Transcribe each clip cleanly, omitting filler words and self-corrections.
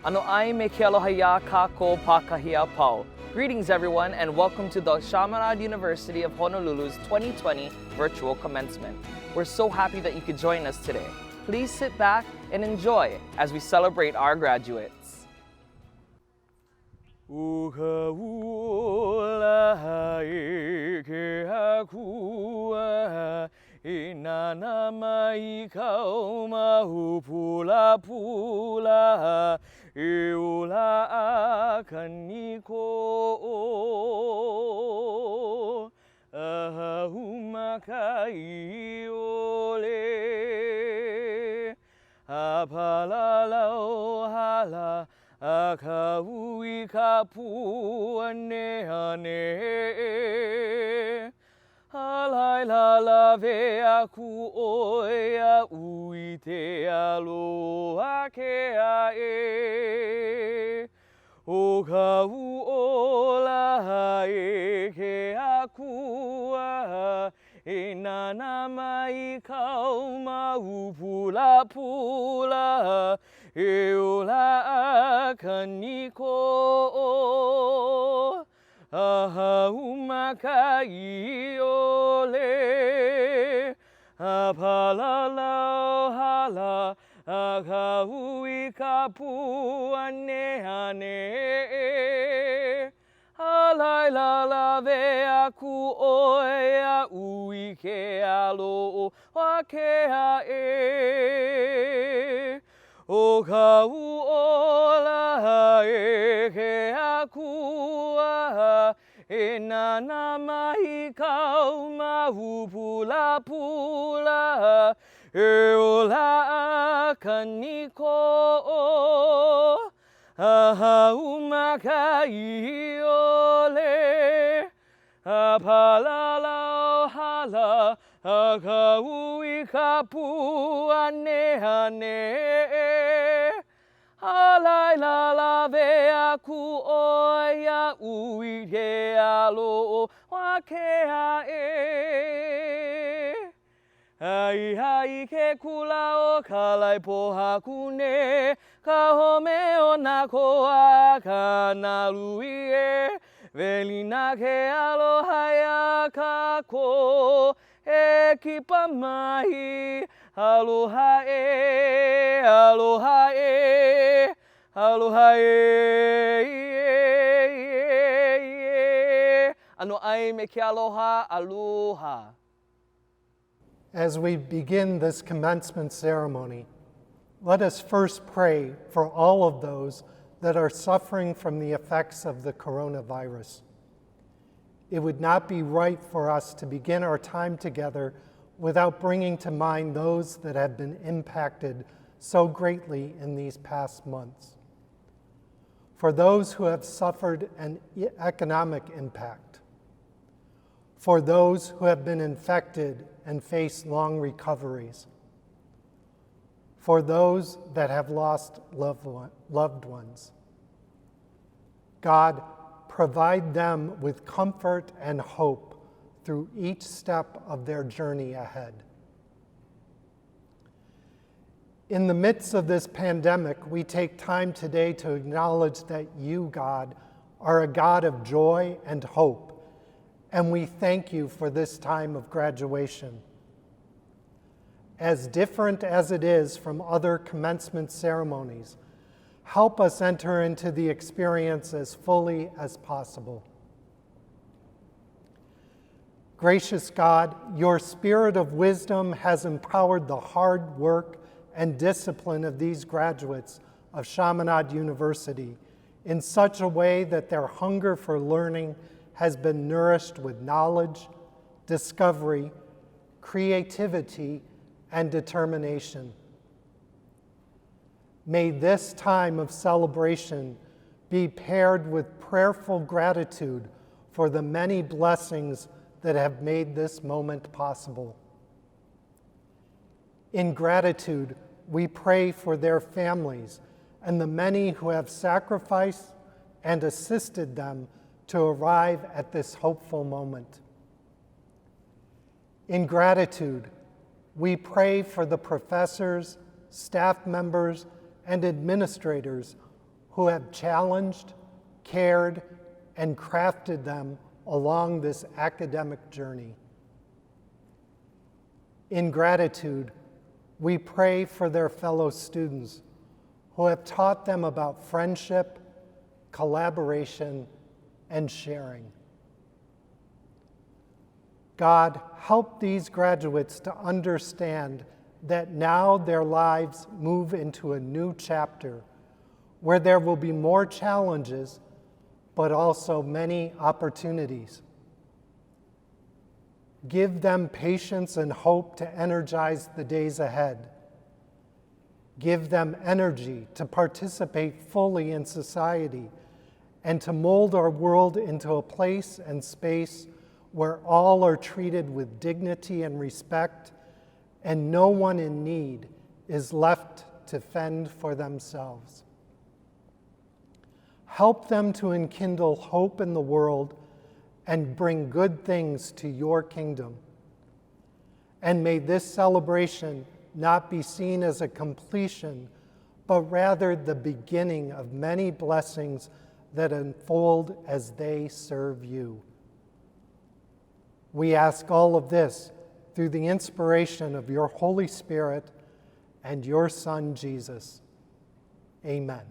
Ano ai me ke alohaya kako pakahia pau. Greetings everyone and welcome to the Chaminade University of Honolulu's 2020 virtual commencement. We're so happy that you could join us today. Please sit back and enjoy as we celebrate our graduates. Inana mai kau mahu pula pula Eula akan niko Ahumakai ole Apalalau hala Akaui kapu ane ane Alai la la ve aku oia uite aloha ke ae O ka uola e ke aku E nana mai kau mau pula pula E ola akan niko Ahumakai ole Apalalau hala Akahui kapu ane ane Alai la la ve aku oia ui ke alo wa ke ae O ka uola e ke aku E nana mai kau mahu pula pula E ola akan niko Ahumakai ole Apalalau hala Akaui kapu ane ane Alai la la ve aku oia ui ke alo wa ke ae Ai hai ke kula o kalai poha kune Ka home o na koa ka na lui e Velina ke aloha ia kako E kipa mai Aloha e, aloha e, aloha e. Ano ai me ke aloha, aloha. As we begin this commencement ceremony, let us first pray for all of those that are suffering from the effects of the coronavirus. It would not be right for us to begin our time together without bringing to mind those that have been impacted so greatly in these past months. For those who have suffered an economic impact, for those who have been infected and face long recoveries, for those that have lost loved ones. God, provide them with comfort and hope through each step of their journey ahead. In the midst of this pandemic, we take time today to acknowledge that you, God, are a God of joy and hope, and we thank you for this time of graduation. As different as it is from other commencement ceremonies, help us enter into the experience as fully as possible. Gracious God, your spirit of wisdom has empowered the hard work and discipline of these graduates of Chaminade University in such a way that their hunger for learning has been nourished with knowledge, discovery, creativity, and determination. May this time of celebration be paired with prayerful gratitude for the many blessings that have made this moment possible. In gratitude, we pray for their families and the many who have sacrificed and assisted them to arrive at this hopeful moment. In gratitude, we pray for the professors, staff members, and administrators who have challenged, cared, and crafted them along this academic journey. In gratitude, we pray for their fellow students who have taught them about friendship, collaboration, and sharing. God, help these graduates to understand that now their lives move into a new chapter where there will be more challenges, but also many opportunities. Give them patience and hope to energize the days ahead. Give them energy to participate fully in society and to mold our world into a place and space where all are treated with dignity and respect, and no one in need is left to fend for themselves. Help them to enkindle hope in the world and bring good things to your kingdom. And may this celebration not be seen as a completion, but rather the beginning of many blessings that unfold as they serve you. We ask all of this through the inspiration of your Holy Spirit and your Son, Jesus. Amen.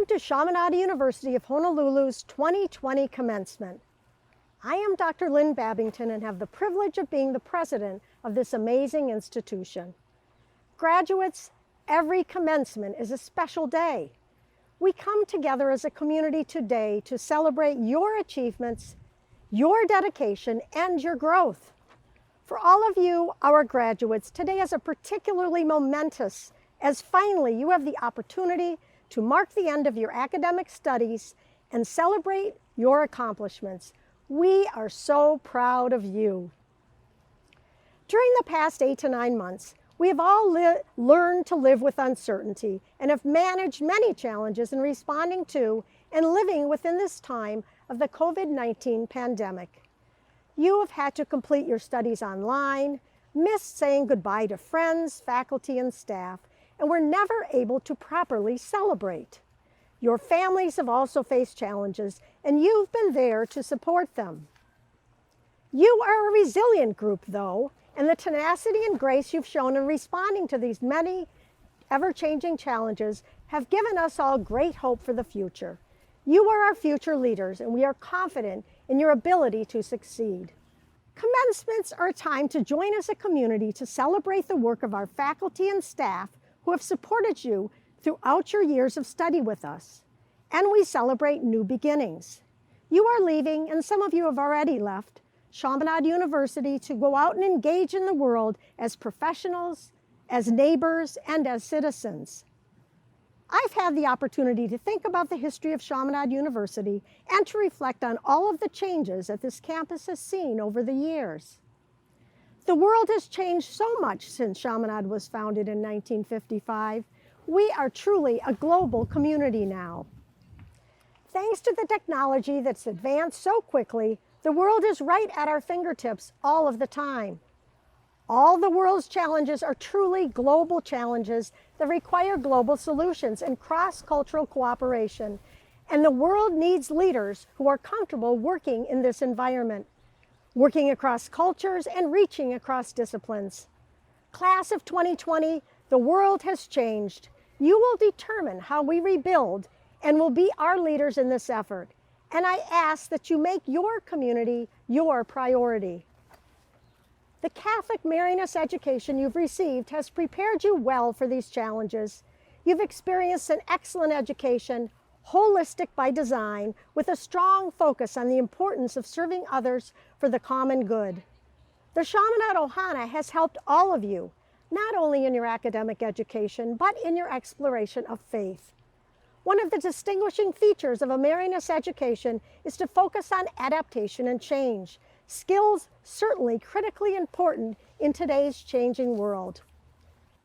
Welcome to Chaminade University of Honolulu's 2020 Commencement. I am Dr. Lynn Babington and have the privilege of being the president of this amazing institution. Graduates, every commencement is a special day. We come together as a community today to celebrate your achievements, your dedication, and your growth. For all of you, our graduates, today is a particularly momentous, as finally you have the opportunity to mark the end of your academic studies and celebrate your accomplishments. We are so proud of you. During the past 8 to 9 months, we have all learned to live with uncertainty and have managed many challenges in responding to and living within this time of the COVID-19 pandemic. You have had to complete your studies online, missed saying goodbye to friends, faculty, and staff, and were never able to properly celebrate. Your families have also faced challenges, and you've been there to support them. You are a resilient group, though, and the tenacity and grace you've shown in responding to these many ever-changing challenges have given us all great hope for the future. You are our future leaders, and we are confident in your ability to succeed. Commencements are a time to join as a community to celebrate the work of our faculty and staff who have supported you throughout your years of study with us. And we celebrate new beginnings. You are leaving, and some of you have already left, Chaminade University to go out and engage in the world as professionals, as neighbors, and as citizens. I've had the opportunity to think about the history of Chaminade University and to reflect on all of the changes that this campus has seen over the years. The world has changed so much since Chaminade was founded in 1955. We are truly a global community now. Thanks to the technology that's advanced so quickly, the world is right at our fingertips all of the time. All the world's challenges are truly global challenges that require global solutions and cross-cultural cooperation. And the world needs leaders who are comfortable working in this environment, working across cultures and reaching across disciplines. Class of 2020, the world has changed. You will determine how we rebuild and will be our leaders in this effort. And I ask that you make your community your priority. The Catholic Marianist education you've received has prepared you well for these challenges. You've experienced an excellent education, holistic by design, with a strong focus on the importance of serving others for the common good. The Chaminade Ohana has helped all of you, not only in your academic education, but in your exploration of faith. One of the distinguishing features of a Marianist education is to focus on adaptation and change, skills certainly critically important in today's changing world.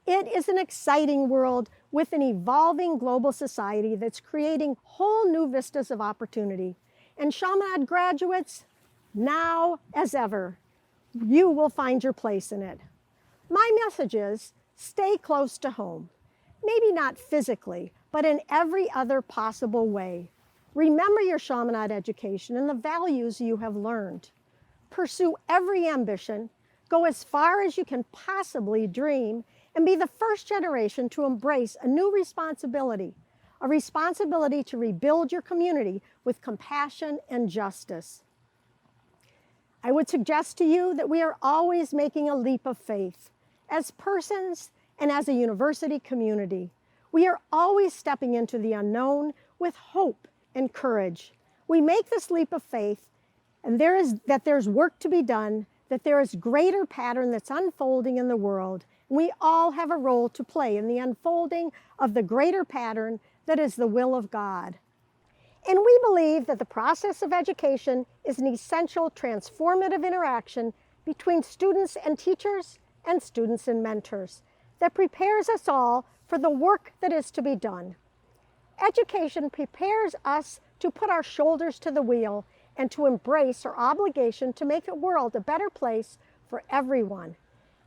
It is an exciting world with an evolving global society that's creating whole new vistas of opportunity. And Chaminade graduates, now as ever, you will find your place in it. My message is, stay close to home. Maybe not physically, but in every other possible way. Remember your Chaminade education and the values you have learned. Pursue every ambition, go as far as you can possibly dream, and be the first generation to embrace a new responsibility, a responsibility to rebuild your community with compassion and justice. I would suggest to you that we are always making a leap of faith. As persons and as a university community, we are always stepping into the unknown with hope and courage. We make this leap of faith, and there's work to be done, that there is greater pattern that's unfolding in the world. We all have a role to play in the unfolding of the greater pattern that is the will of God. And we believe that the process of education is an essential transformative interaction between students and teachers and students and mentors that prepares us all for the work that is to be done. Education prepares us to put our shoulders to the wheel and to embrace our obligation to make the world a better place for everyone.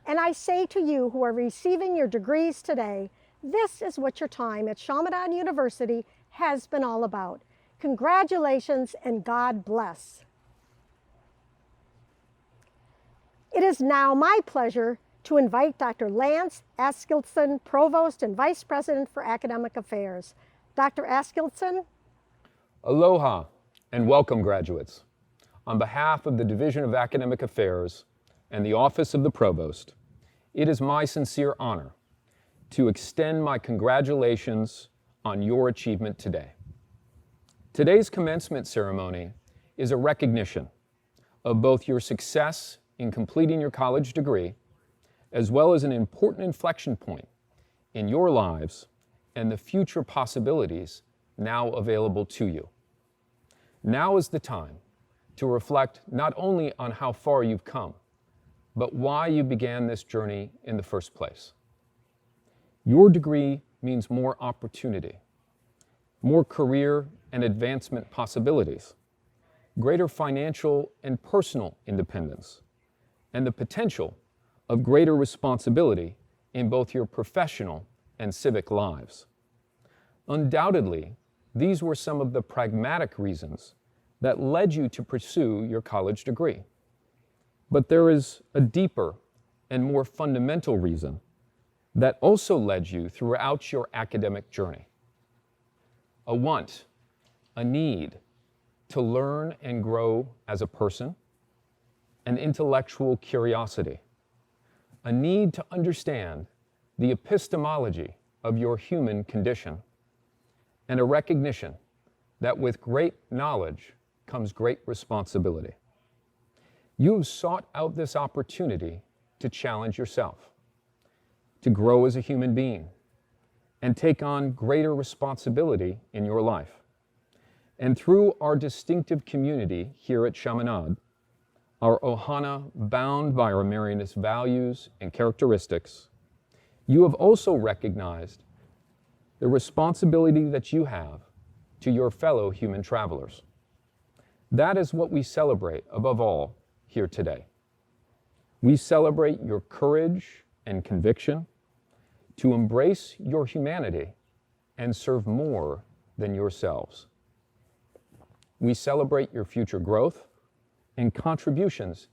And I say to you who are receiving your degrees today, this is what your time at Chaminade University has been all about. Congratulations and God bless. It is now my pleasure to invite Dr. Lance Askildsen, Provost and Vice President for Academic Affairs. Dr. Askildsen. Aloha and welcome, graduates. On behalf of the Division of Academic Affairs and the office of the Provost, it is my sincere honor to extend my congratulations on your achievement today. Today's commencement ceremony is a recognition of both your success in completing your college degree, as well as an important inflection point in your lives and the future possibilities now available to you. Now is the time to reflect not only on how far you've come, but why you began this journey in the first place. Your degree means more opportunity, more career and advancement possibilities, greater financial and personal independence, and the potential of greater responsibility in both your professional and civic lives. Undoubtedly, these were some of the pragmatic reasons that led you to pursue your college degree. But there is a deeper and more fundamental reason that also led you throughout your academic journey. A want, a need to learn and grow as a person, an intellectual curiosity, a need to understand the epistemology of your human condition, and a recognition that with great knowledge comes great responsibility. You have sought out this opportunity to challenge yourself, to grow as a human being, and take on greater responsibility in your life. And through our distinctive community here at Chaminade, our ohana bound by our Marianist values and characteristics, you have also recognized the responsibility that you have to your fellow human travelers. That is what we celebrate above all here today. We celebrate your courage and conviction to embrace your humanity and serve more than yourselves. We celebrate your future growth and contributions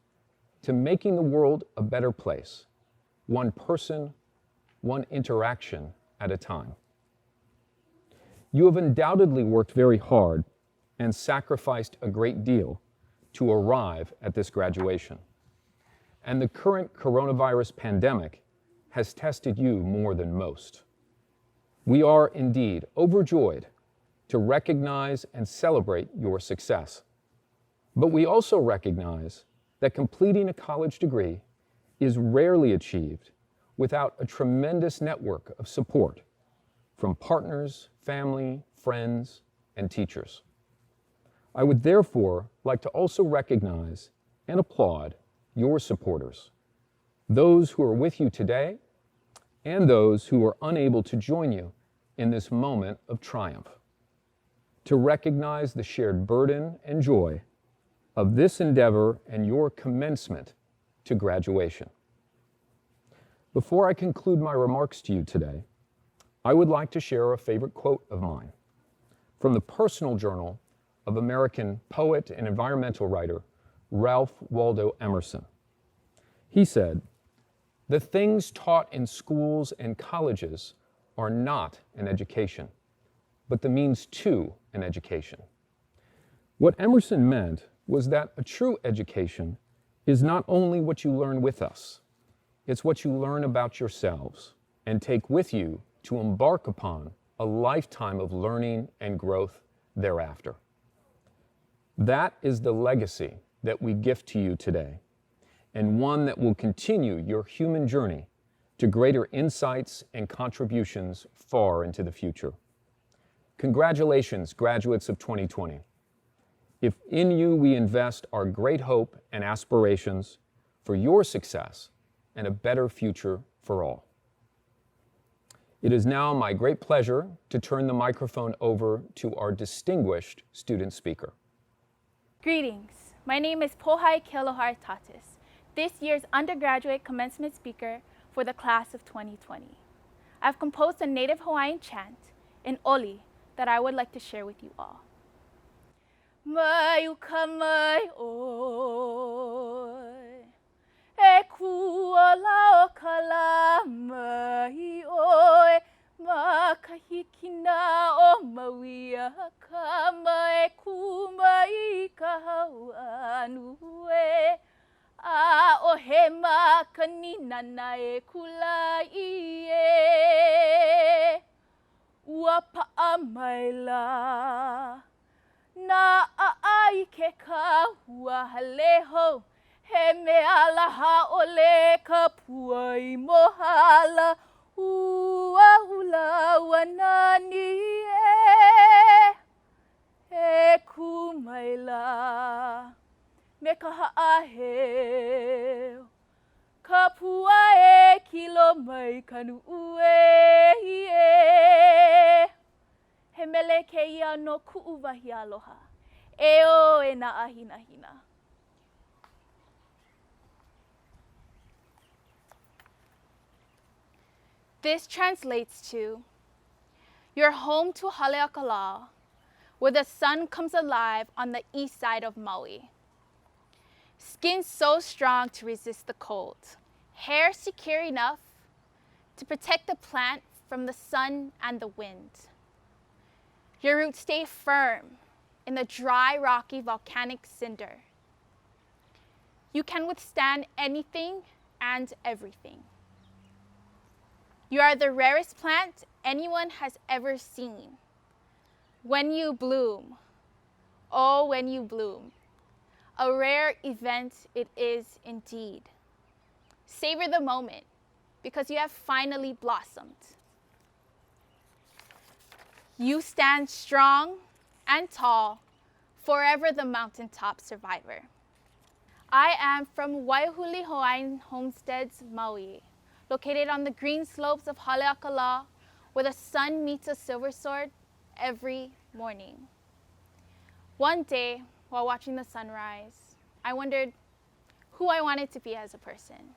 to making the world a better place, one person, one interaction at a time. You have undoubtedly worked very hard and sacrificed a great deal to arrive at this graduation. And the current coronavirus pandemic has tested you more than most. We are indeed overjoyed to recognize and celebrate your success. But we also recognize that completing a college degree is rarely achieved without a tremendous network of support from partners, family, friends, and teachers. I would therefore like to also recognize and applaud your supporters, those who are with you today and those who are unable to join you in this moment of triumph, to recognize the shared burden and joy of this endeavor and your commencement to graduation. Before I conclude my remarks to you today, I would like to share a favorite quote of mine from the personal journal of American poet and environmental writer Ralph Waldo Emerson. He said, "The things taught in schools and colleges are not an education, but the means to an education." What Emerson meant was that a true education is not only what you learn with us, it's what you learn about yourselves and take with you to embark upon a lifetime of learning and growth thereafter. That is the legacy that we gift to you today, and one that will continue your human journey to greater insights and contributions far into the future. Congratulations, graduates of 2020. If in you we invest our great hope and aspirations for your success and a better future for all. It is now my great pleasure to turn the microphone over to our distinguished student speaker. Greetings. My name is Pohai Kelohar Tatis, this year's undergraduate commencement speaker for the class of 2020. I've composed a native Hawaiian chant in Oli that I would like to share with you all. Mai uka mai oi, e kuala o kala mai oi, makahikina o mawia ka mai kumai ka hau anue, A o he makanina na e kula ie. Ua pa'a mai la. Na ai ke kahua haleho. He mea laha ole ka pua I mohala. Ua ula wanani e kumaila. Me ka ha'aheo. Ka pua e kilo mai kanu ue He mele ke ia no ku'uwahi aloha. E o e na ahina hina. This translates to, you're home to Haleakala, where the sun comes alive on the east side of Maui. Skin so strong to resist the cold. Hair secure enough to protect the plant from the sun and the wind. Your roots stay firm in the dry, rocky, volcanic cinder. You can withstand anything and everything. You are the rarest plant anyone has ever seen. When you bloom, oh, when you bloom, a rare event it is indeed. Savor the moment, because you have finally blossomed. You stand strong and tall, forever the mountaintop survivor. I am from Waiahuli Hawaiian Homesteads, Maui, located on the green slopes of Haleakala, where the sun meets a silver sword every morning. One day, while watching the sunrise, I wondered who I wanted to be as a person.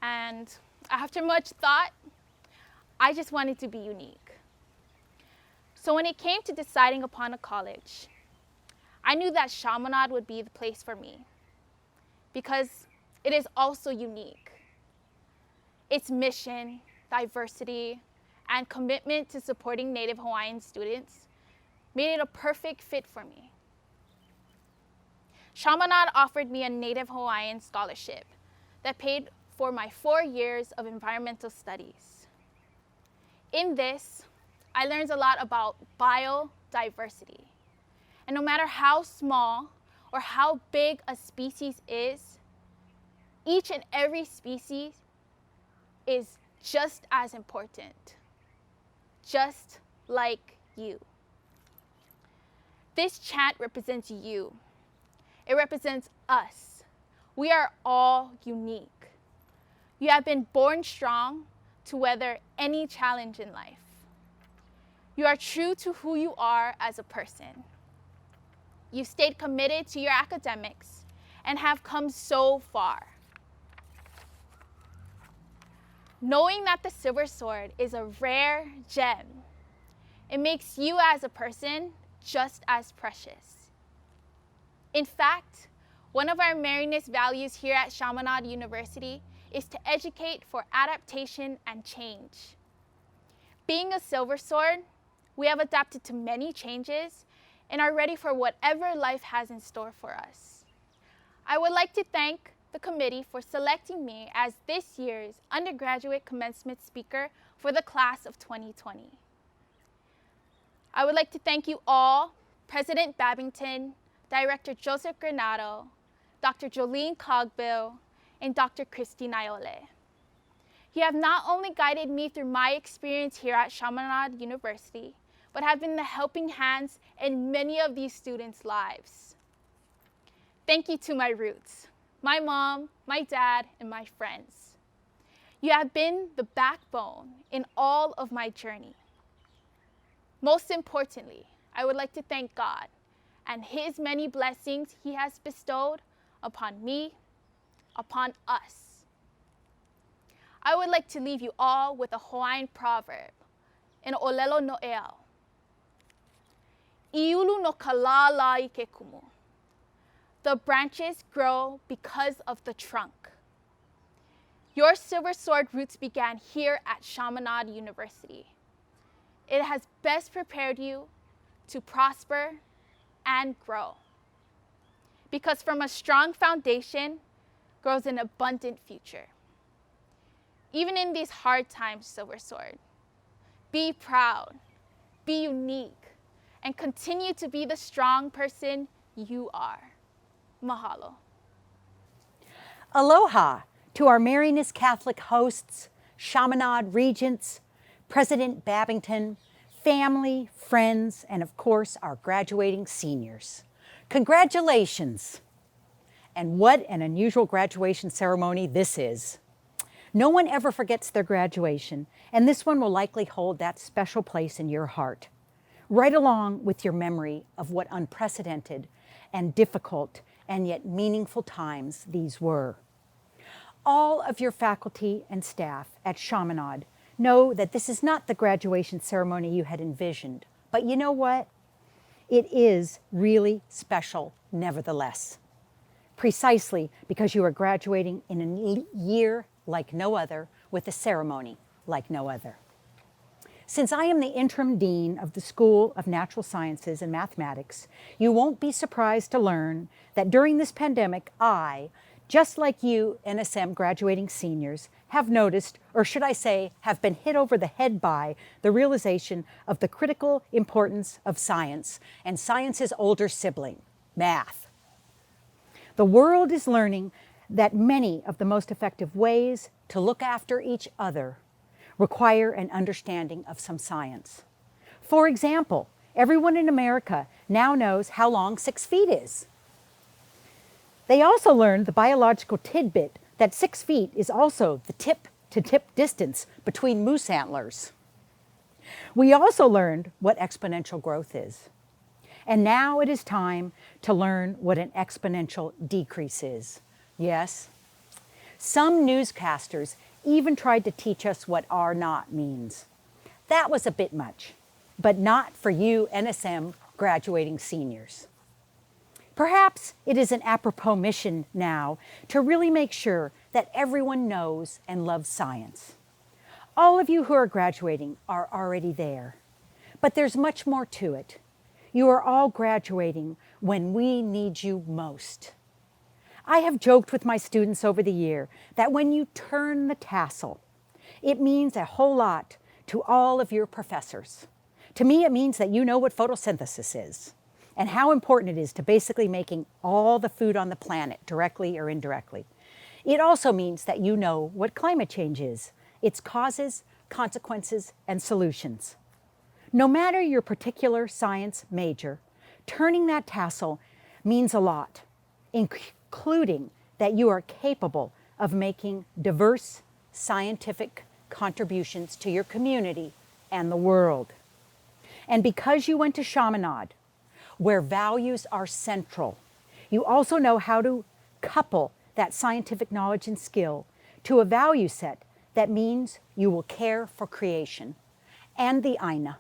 And after much thought, I just wanted to be unique. So when it came to deciding upon a college, I knew that Chaminade would be the place for me, because it is also unique. Its mission, diversity, and commitment to supporting Native Hawaiian students made it a perfect fit for me. Chaminade offered me a Native Hawaiian scholarship that paid for my 4 years of environmental studies. In this, I learned a lot about biodiversity. And no matter how small or how big a species is, each and every species is just as important, just like you. This chant represents you. It represents us. We are all unique. You have been born strong to weather any challenge in life. You are true to who you are as a person. You stayed committed to your academics and have come so far. Knowing that the silver sword is a rare gem, it makes you as a person just as precious. In fact, one of our Marinist values here at Chaminade University is to educate for adaptation and change. Being a silver sword, we have adapted to many changes and are ready for whatever life has in store for us. I would like to thank the committee for selecting me as this year's undergraduate commencement speaker for the class of 2020. I would like to thank you all, President Babington, Director Joseph Granado, Dr. Jolene Cogbill, and Dr. Christy Naiole. You have not only guided me through my experience here at Chaminade University, but have been the helping hands in many of these students' lives. Thank you to my roots, my mom, my dad, and my friends. You have been the backbone in all of my journey. Most importantly, I would like to thank God and His many blessings He has bestowed upon me, upon us. I would like to leave you all with a Hawaiian proverb in Olelo Noelle. Iulu no kalala I ke kumu. The branches grow because of the trunk. Your silver sword roots began here at Chaminade University. It has best prepared you to prosper and grow. Because from a strong foundation grows an abundant future. Even in these hard times, Silver Sword, be proud, be unique, and continue to be the strong person you are. Mahalo. Aloha to our Marinus Catholic hosts, Chaminade regents, President Babington, family, friends, and of course, our graduating seniors. Congratulations! And what an unusual graduation ceremony this is. No one ever forgets their graduation, and this one will likely hold that special place in your heart, right along with your memory of what unprecedented and difficult and yet meaningful times these were. All of your faculty and staff at Chaminade know that this is not the graduation ceremony you had envisioned, but you know what? It is really special nevertheless, precisely because you are graduating in a year like no other, with a ceremony like no other. Since I am the interim dean of the School of Natural Sciences and Mathematics, you won't be surprised to learn that during this pandemic, I, just like you NSM graduating seniors, have noticed, or should I say, have been hit over the head by the realization of the critical importance of science and science's older sibling, math. The world is learning that many of the most effective ways to look after each other require an understanding of some science. For example, everyone in America now knows how long 6 feet is. They also learned the biological tidbit that 6 feet is also the tip-to-tip distance between moose antlers. We also learned what exponential growth is. And now it is time to learn what an exponential decrease is. Yes, some newscasters even tried to teach us what R naught means. That was a bit much, but not for you NSM graduating seniors. Perhaps it is an apropos mission now to really make sure that everyone knows and loves science. All of you who are graduating are already there, but there's much more to it. You are all graduating when we need you most. I have joked with my students over the year that when you turn the tassel, it means a whole lot to all of your professors. To me, it means that you know what photosynthesis is and how important it is to basically making all the food on the planet, directly or indirectly. It also means that you know what climate change is, its causes, consequences, and solutions. No matter your particular science major, turning that tassel means a lot, including that you are capable of making diverse scientific contributions to your community and the world. And because you went to Chaminade, where values are central, you also know how to couple that scientific knowledge and skill to a value set that means you will care for creation and the Aina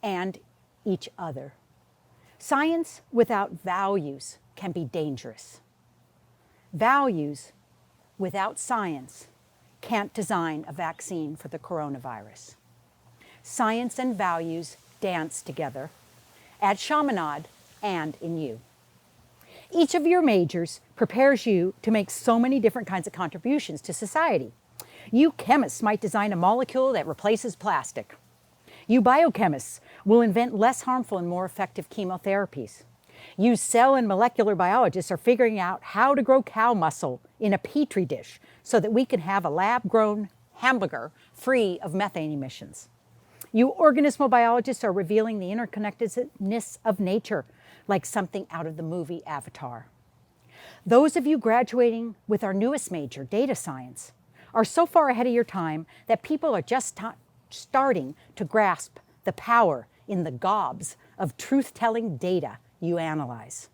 and each other. Science without values can be dangerous. Values without science can't design a vaccine for the coronavirus. Science and values dance together at Chaminade and in you. Each of your majors prepares you to make so many different kinds of contributions to society. You chemists might design a molecule that replaces plastic. You biochemists will invent less harmful and more effective chemotherapies. You cell and molecular biologists are figuring out how to grow cow muscle in a petri dish so that we can have a lab-grown hamburger free of methane emissions. You organismal biologists are revealing the interconnectedness of nature like something out of the movie Avatar. Those of you graduating with our newest major, data science, are so far ahead of your time that people are just starting to grasp the power in the gobs of truth-telling data you analyze.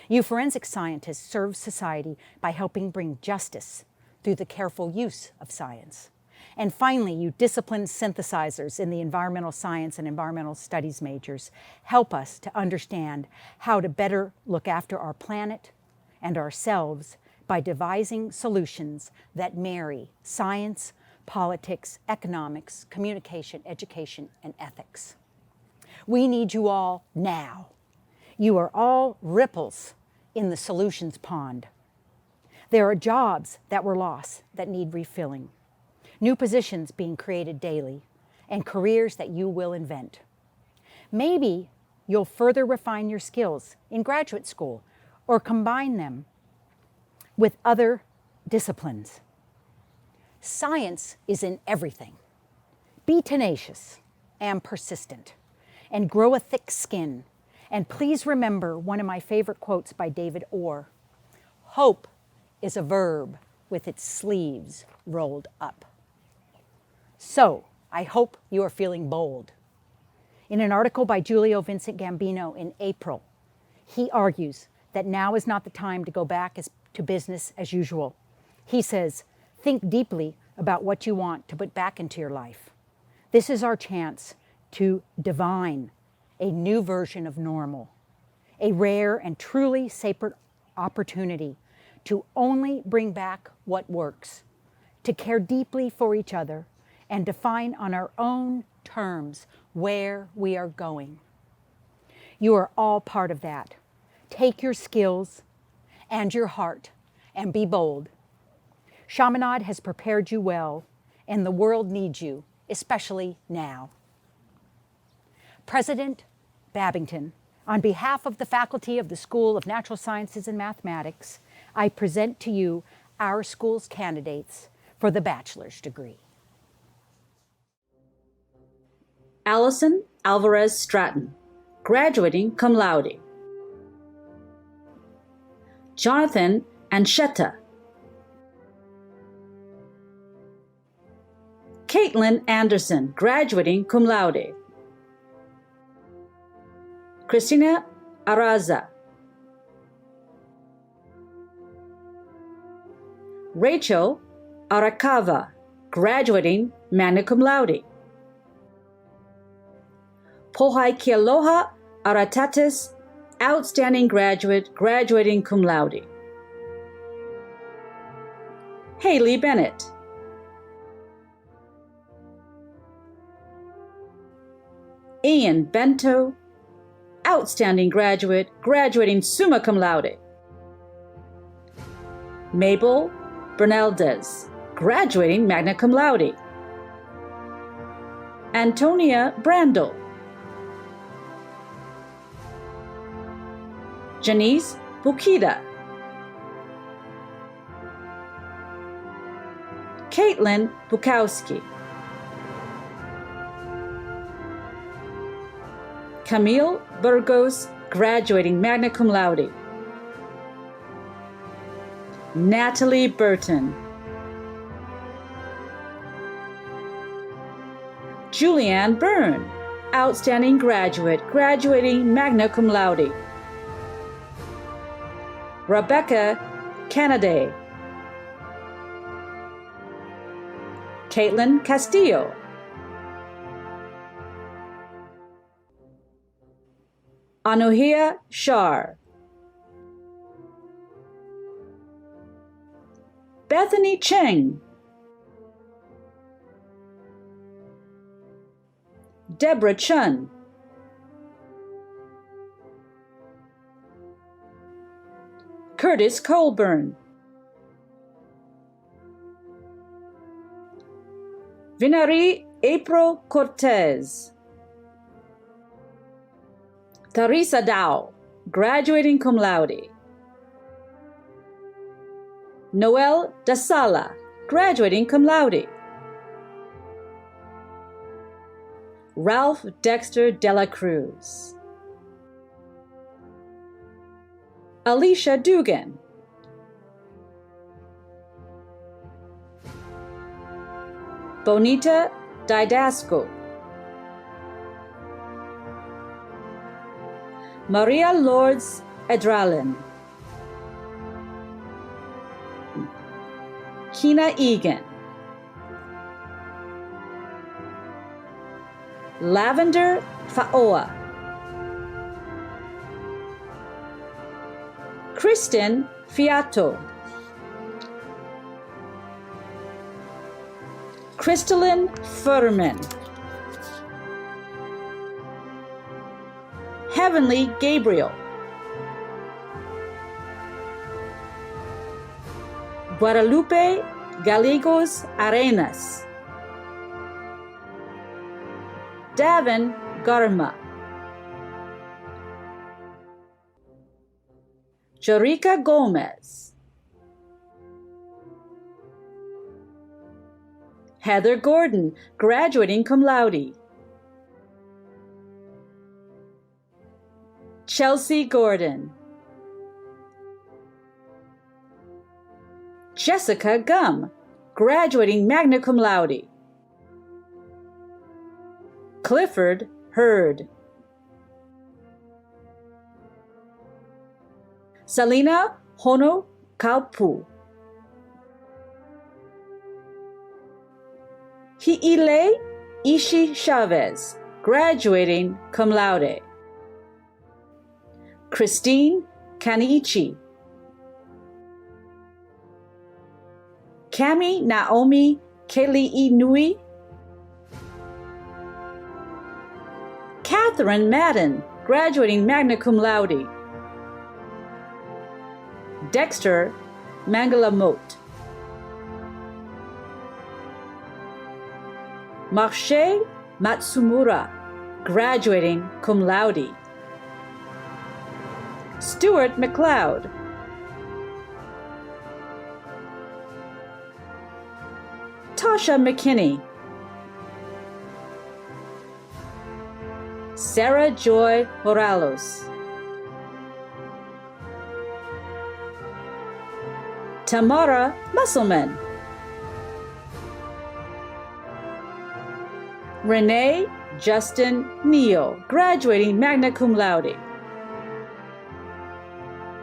You forensic scientists serve society by helping bring justice through the careful use of science. And finally, you disciplined synthesizers in the environmental science and environmental studies majors help us to understand how to better look after our planet and ourselves by devising solutions that marry science, politics, economics, communication, education, and ethics. We need you all now. You are all ripples in the solutions pond. There are jobs that were lost that need refilling, new positions being created daily, and careers that you will invent. Maybe you'll further refine your skills in graduate school or combine them with other disciplines. Science is in everything. Be tenacious and persistent and grow a thick skin. And please remember one of my favorite quotes by David Orr. Hope is a verb with its sleeves rolled up. So, I hope you are feeling bold. In an article by Giulio Vincent Gambino in Aprille, he argues that now is not the time to go back to business as usual. He says, think deeply about what you want to put back into your life. This is our chance to divine a new version of normal, a rare and truly sacred opportunity to only bring back what works, to care deeply for each other, and define on our own terms where we are going. You are all part of that. Take your skills and your heart and be bold. Chaminade has prepared you well, and the world needs you, especially now. President Babington, on behalf of the faculty of the School of Natural Sciences and Mathematics, I present to you our school's candidates for the bachelor's degree. Allison Alvarez Stratton, graduating cum laude. Jonathan Ancheta. Caitlin Anderson, graduating cum laude. Christina Araza. Rachel Arakawa, graduating magna cum laude. Pohai Aratatis, outstanding graduate, graduating cum laude. Haylee Bennett. Ian Bento, outstanding graduate, graduating summa cum laude. Mabel Bernaldez, graduating magna cum laude. Antonia Brandel. Janice Bukida. Caitlin Bukowski. Camille Burgos, graduating magna cum laude. Natalie Burton. Julianne Byrne, outstanding graduate, graduating magna cum laude. Rebecca Canaday. Caitlin Castillo. Anuhia Shar. Bethany Cheng. Deborah Chun. Curtis Colburn. Vinarie Aprille Cortez. Clarissa Dow, graduating cum laude. Noelle Dasalla, graduating cum laude. Ralph Dexter Dela Cruz. Alicia Dugan. Bonita Didasco. Maria Lourdes Edralin. Kina Egan. Lavender Faoa. Kristen Fiato. Crystalline Furman. Heavenly Gabriel. Guadalupe Gallegos Arenas, Davin Garma, Jorica Gomez, Heather Gordon, graduating cum laude, Chelsea Gordon, Jessica Gum, graduating magna cum laude, Clifford Hurd, Salina Hono Kaupu, Hiile Ishi Chavez, graduating cum laude, Christine Kaniichi, Cami Naomi Keli'i Nui, Catherine Madden, graduating magna cum laude, Dexter Mangalamote, Marche Matsumura, graduating cum laude, Stuart McLeod, Tasha McKinney, Sarah Joy Moralos, Tamara Musselman, Renee Justin Neo, graduating magna cum laude,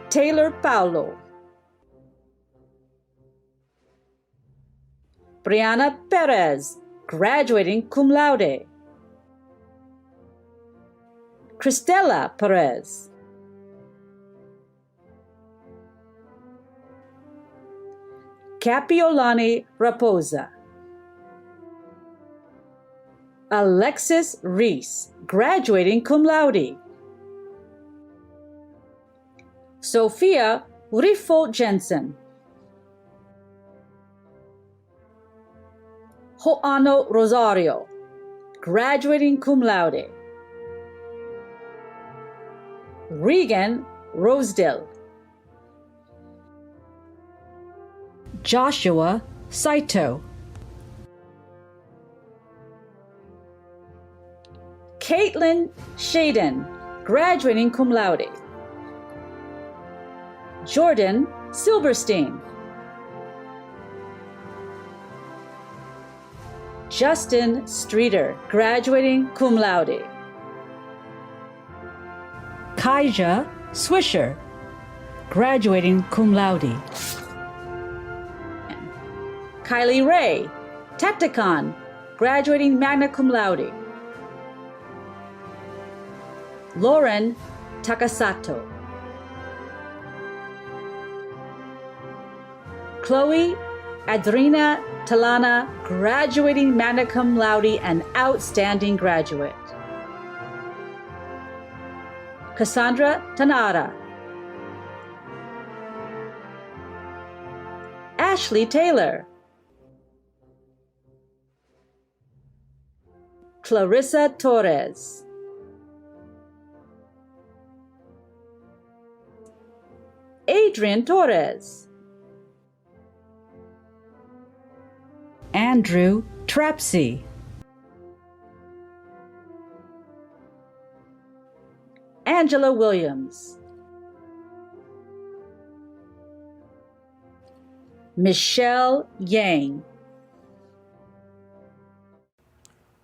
Taylor Paulo, Brianna Perez, graduating cum laude, Cristela Perez, Capiolani Raposa, Alexis Reese, graduating cum laude, Sophia Riffo Jensen, Joano Rosario, graduating cum laude, Regan Rosedale, Joshua Saito, Caitlin Shaden, graduating cum laude, Jordan Silberstein, Justin Streeter, graduating cum laude, Kaija Swisher, graduating cum laude, Kylie Ray Tacticon, graduating magna cum laude, Lauren Takasato, Chloe Adrienna Talana, graduating magna cum laude and outstanding graduate, Cassandra Tanara, Ashley Taylor, Clarissa Torres, Adrian Torres, Andrew Trapsey, Angela Williams, Michelle Yang.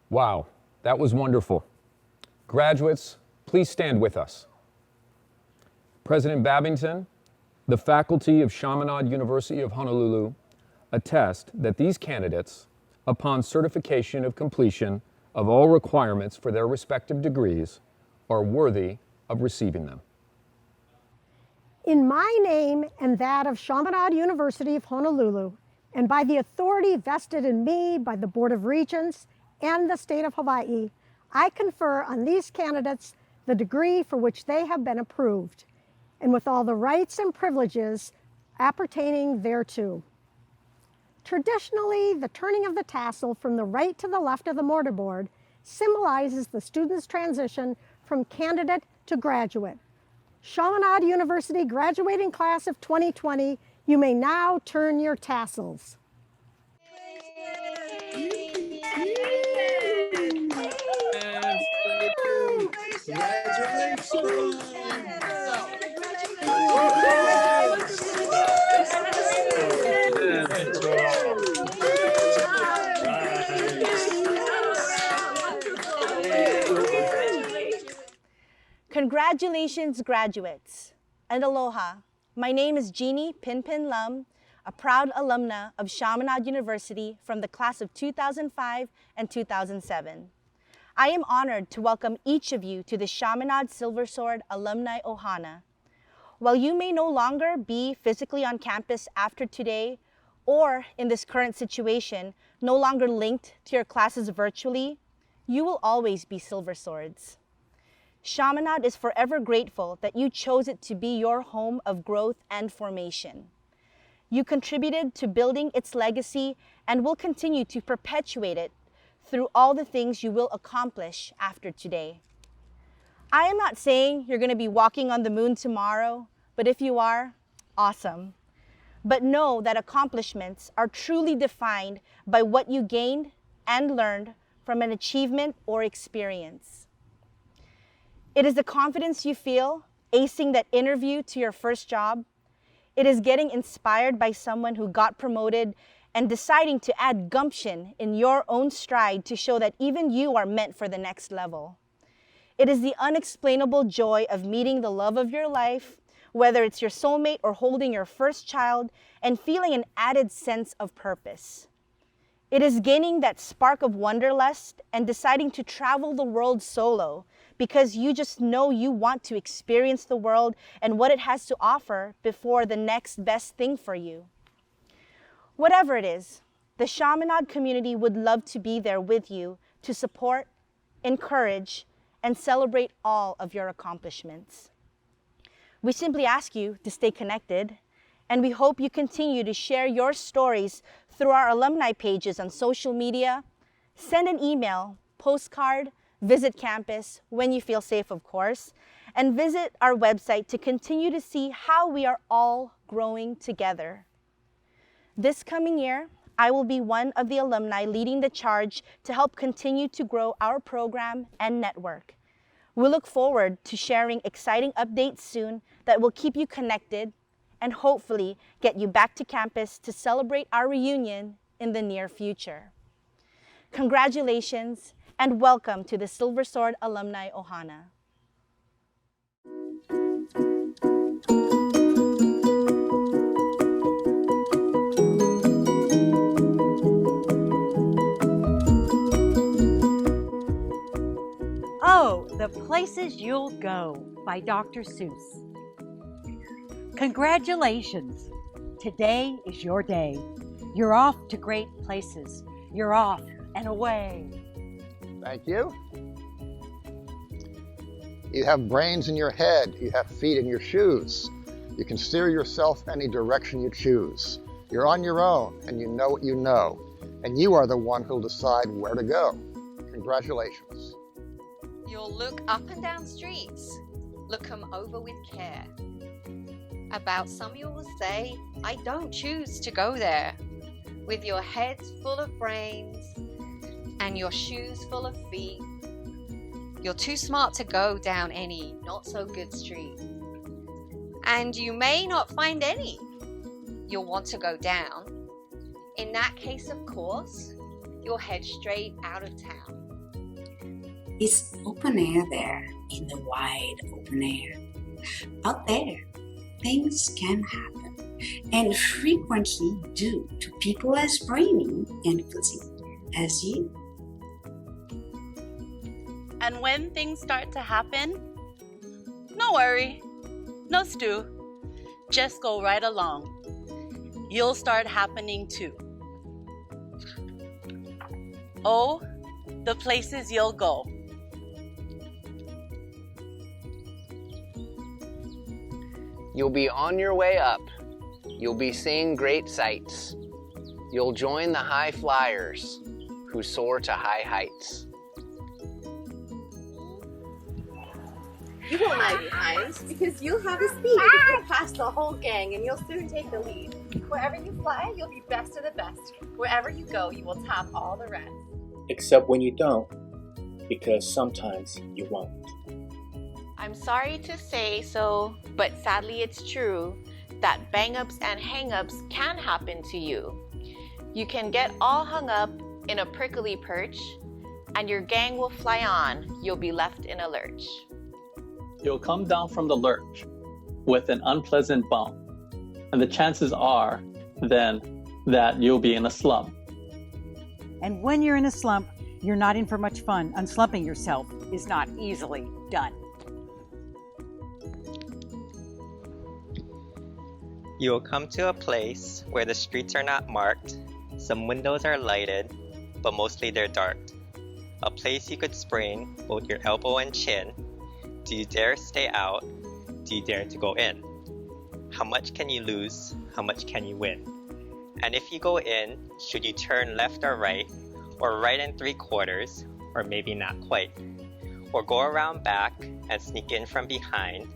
Wow, that was wonderful. Graduates, please stand with us. President Babington, the faculty of Chaminade University of Honolulu attest that these candidates, upon certification of completion of all requirements for their respective degrees, are worthy of receiving them. In my name and that of Chaminade University of Honolulu, and by the authority vested in me by the Board of Regents and the State of Hawaii, I confer on these candidates the degree for which they have been approved, and with all the rights and privileges appertaining thereto. Traditionally, the turning of the tassel from the right to the left of the mortarboard symbolizes the student's transition from candidate to graduate. Chaminade University graduating class of 2020, you may now turn your tassels. Congratulations, graduates, and aloha. My name is Jeannie Pinpin Lum, a proud alumna of Chaminade University from the class of 2005 and 2007. I am honored to welcome each of you to the Chaminade Silver Sword Alumni Ohana. While you may no longer be physically on campus after today, or in this current situation, no longer linked to your classes virtually, you will always be Silver Swords. Chaminade is forever grateful that you chose it to be your home of growth and formation. You contributed to building its legacy and will continue to perpetuate it through all the things you will accomplish after today. I am not saying you're going to be walking on the moon tomorrow, but if you are, awesome. But know that accomplishments are truly defined by what you gained and learned from an achievement or experience. It is the confidence you feel acing that interview to your first job. It is getting inspired by someone who got promoted and deciding to add gumption in your own stride to show that even you are meant for the next level. It is the unexplainable joy of meeting the love of your life, whether it's your soulmate or holding your first child, and feeling an added sense of purpose. It is gaining that spark of wanderlust and deciding to travel the world solo because you just know you want to experience the world and what it has to offer before the next best thing for you. Whatever it is, the Chaminade community would love to be there with you to support, encourage, and celebrate all of your accomplishments. We simply ask you to stay connected, and we hope you continue to share your stories through our alumni pages on social media. Send an email, postcard, visit campus when you feel safe, of course, and visit our website to continue to see how we are all growing together. This coming year, I will be one of the alumni leading the charge to help continue to grow our program and network. We look forward to sharing exciting updates soon that will keep you connected and hopefully get you back to campus to celebrate our reunion in the near future. Congratulations and welcome to the Silver Sword Alumni Ohana. Oh, The Places You'll Go by Dr. Seuss. Congratulations! Today is your day. You're off to great places. You're off and away. Thank you. You have brains in your head. You have feet in your shoes. You can steer yourself any direction you choose. You're on your own, and you know what you know. And you are the one who'll decide where to go. Congratulations. You'll look up and down streets. Look them over with care. About some you will say, I don't choose to go there. With your heads full of brains and your shoes full of feet, you're too smart to go down any not so good street. And you may not find any you'll want to go down. In that case, of course, you'll head straight out of town. It's open air there, in the wide open air. Out there, things can happen, and frequently do, to people as brainy and fuzzy as you. And when things start to happen, no worry, no stew, just go right along. You'll start happening too. Oh, the places you'll go. You'll be on your way up. You'll be seeing great sights. You'll join the high flyers who soar to high heights. You won't lag behind because you'll have the speed. You'll pass the whole gang and you'll soon take the lead. Wherever you fly, you'll be best of the best. Wherever you go, you will top all the rest. Except when you don't, because sometimes you won't. I'm sorry to say so, but sadly it's true that bang-ups and hang-ups can happen to you. You can get all hung up in a prickly perch, and your gang will fly on. You'll be left in a lurch. You'll come down from the lurch with an unpleasant bump, and the chances are then that you'll be in a slump. And when you're in a slump, you're not in for much fun. Unslumping yourself is not easily done. You will come to a place where the streets are not marked, some windows are lighted, but mostly they're dark. A place you could sprain both your elbow and chin. Do you dare stay out? Do you dare to go in? How much can you lose? How much can you win? And if you go in, should you turn left or right and 3/4, or maybe not quite? Or go around back and sneak in from behind?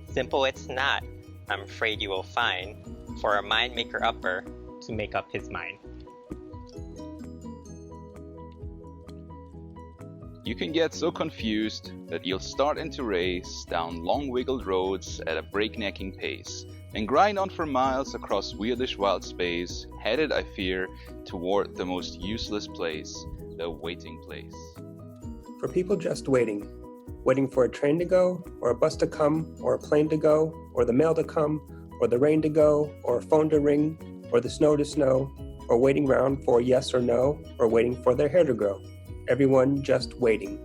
Simple it's not, I'm afraid you will find, for a mind maker upper to make up his mind. You can get so confused that you'll start into race down long wiggled roads at a breaknecking pace and grind on for miles across weirdish wild space, headed, I fear, toward the most useless place, the waiting place. For people just waiting for a train to go, or a bus to come, or a plane to go, or the mail to come, or the rain to go, or a phone to ring, or the snow to snow, or waiting round for a yes or no, or waiting for their hair to grow. Everyone just waiting.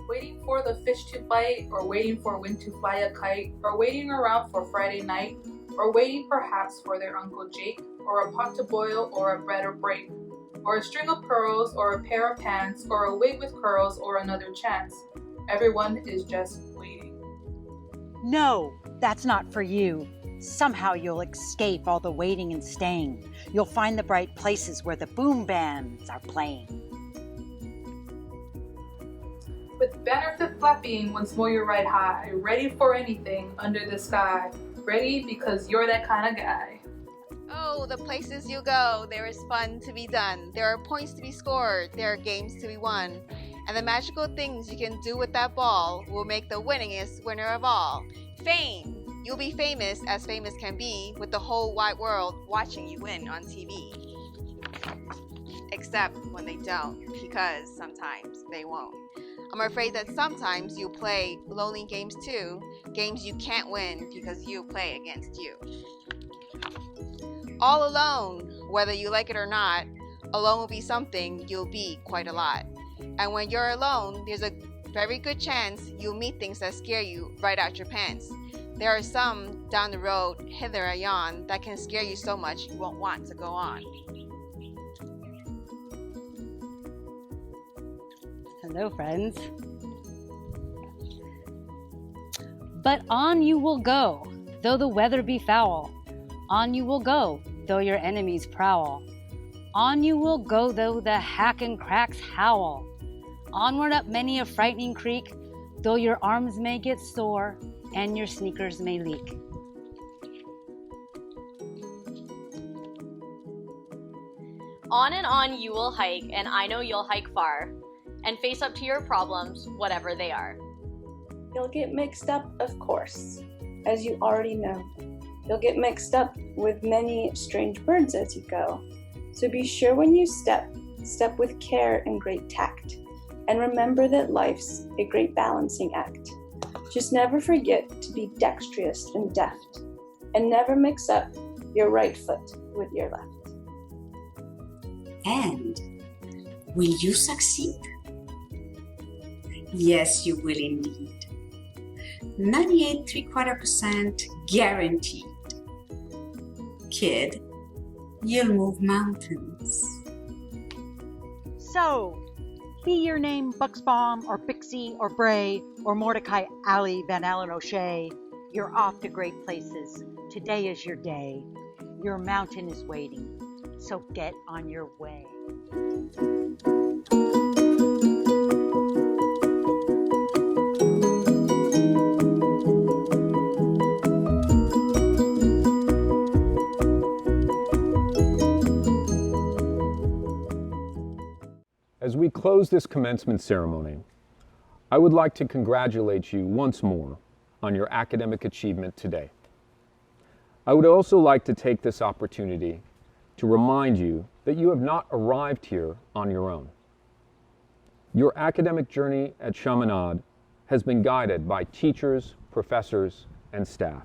Waiting for the fish to bite, or waiting for wind to fly a kite, or waiting around for Friday night, or waiting perhaps for their Uncle Jake, or a pot to boil, or a bread or break, or a string of pearls, or a pair of pants, or a wig with curls, or another chance. Everyone is just waiting. No, that's not for you. Somehow you'll escape all the waiting and staying. You'll find the bright places where the boom bands are playing. With banner flip flapping, once more you ride high, ready for anything under the sky. Ready because you're that kind of guy. Oh, the places you go, there is fun to be done. There are points to be scored, there are games to be won. And the magical things you can do with that ball will make the winningest winner of all. Fame! You'll be famous as famous can be, with the whole wide world watching you win on TV. Except when they don't, because sometimes they won't. I'm afraid that sometimes you play lonely games too, games you can't win because you play against you. All alone, whether you like it or not, alone will be something you'll be quite a lot. And when you're alone, there's a very good chance you'll meet things that scare you right out your pants. There are some down the road, hither or yon, that can scare you so much you won't want to go on. Hello, friends. But on you will go, though the weather be foul. On you will go, though your enemies prowl. On you will go, though the hack and cracks howl. Onward up many a frightening creek, though your arms may get sore and your sneakers may leak. On and on you will hike, and I know you'll hike far, and face up to your problems, whatever they are. You'll get mixed up, of course, as you already know. You'll get mixed up with many strange birds as you go. So be sure when you step with care and great tact. And remember that life's a great balancing act. Just never forget to be dexterous and deft, and never mix up your right foot with your left. And will you succeed? Yes, you will indeed. 98.75% guaranteed. Kid, you'll move mountains. So, be your name Bucksbaum or Bixie or Bray or Mordecai Alley Van Allen O'Shea, you're off to great places. Today is your day. Your mountain is waiting. So get on your way. As we close this commencement ceremony, I would like to congratulate you once more on your academic achievement today. I would also like to take this opportunity to remind you that you have not arrived here on your own. Your academic journey at Chaminade has been guided by teachers, professors, and staff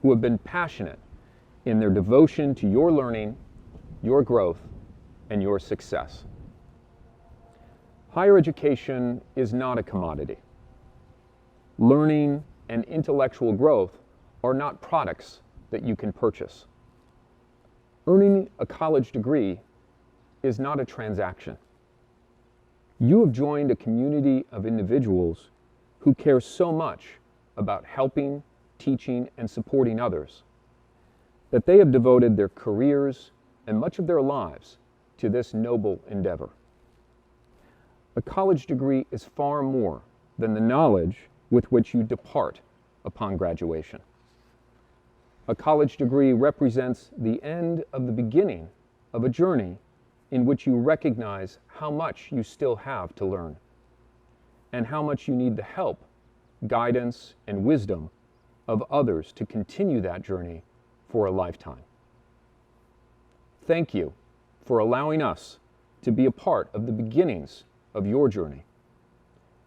who have been passionate in their devotion to your learning, your growth, and your success. Higher education is not a commodity. Learning and intellectual growth are not products that you can purchase. Earning a college degree is not a transaction. You have joined a community of individuals who care so much about helping, teaching, and supporting others that they have devoted their careers and much of their lives to this noble endeavor. A college degree is far more than the knowledge with which you depart upon graduation. A college degree represents the end of the beginning of a journey in which you recognize how much you still have to learn and how much you need the help, guidance, and wisdom of others to continue that journey for a lifetime. Thank you for allowing us to be a part of the beginnings of your journey.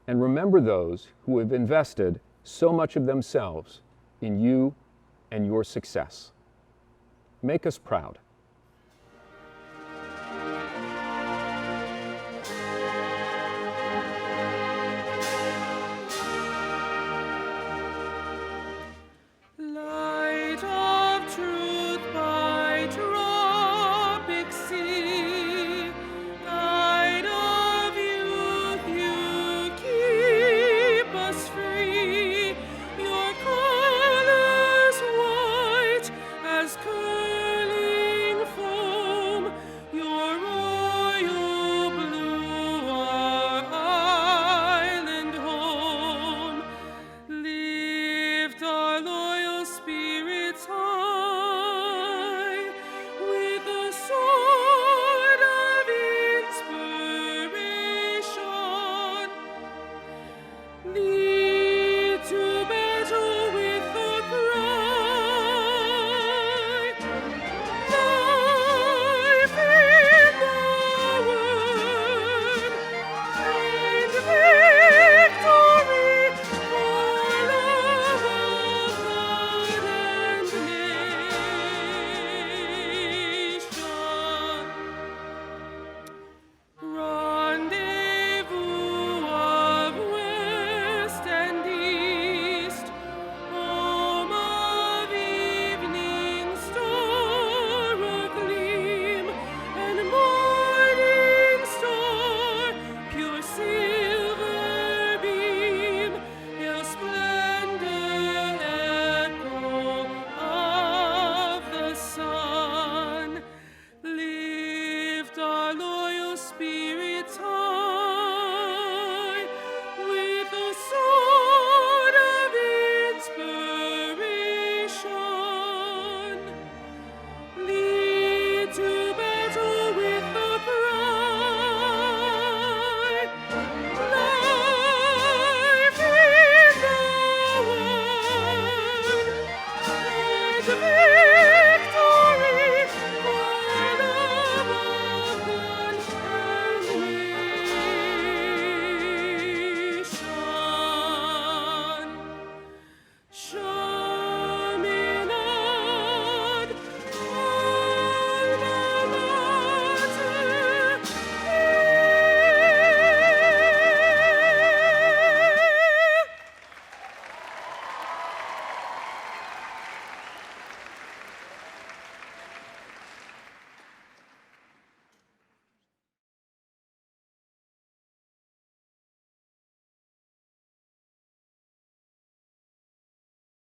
And remember those who have invested so much of themselves in you and your success. Make us proud.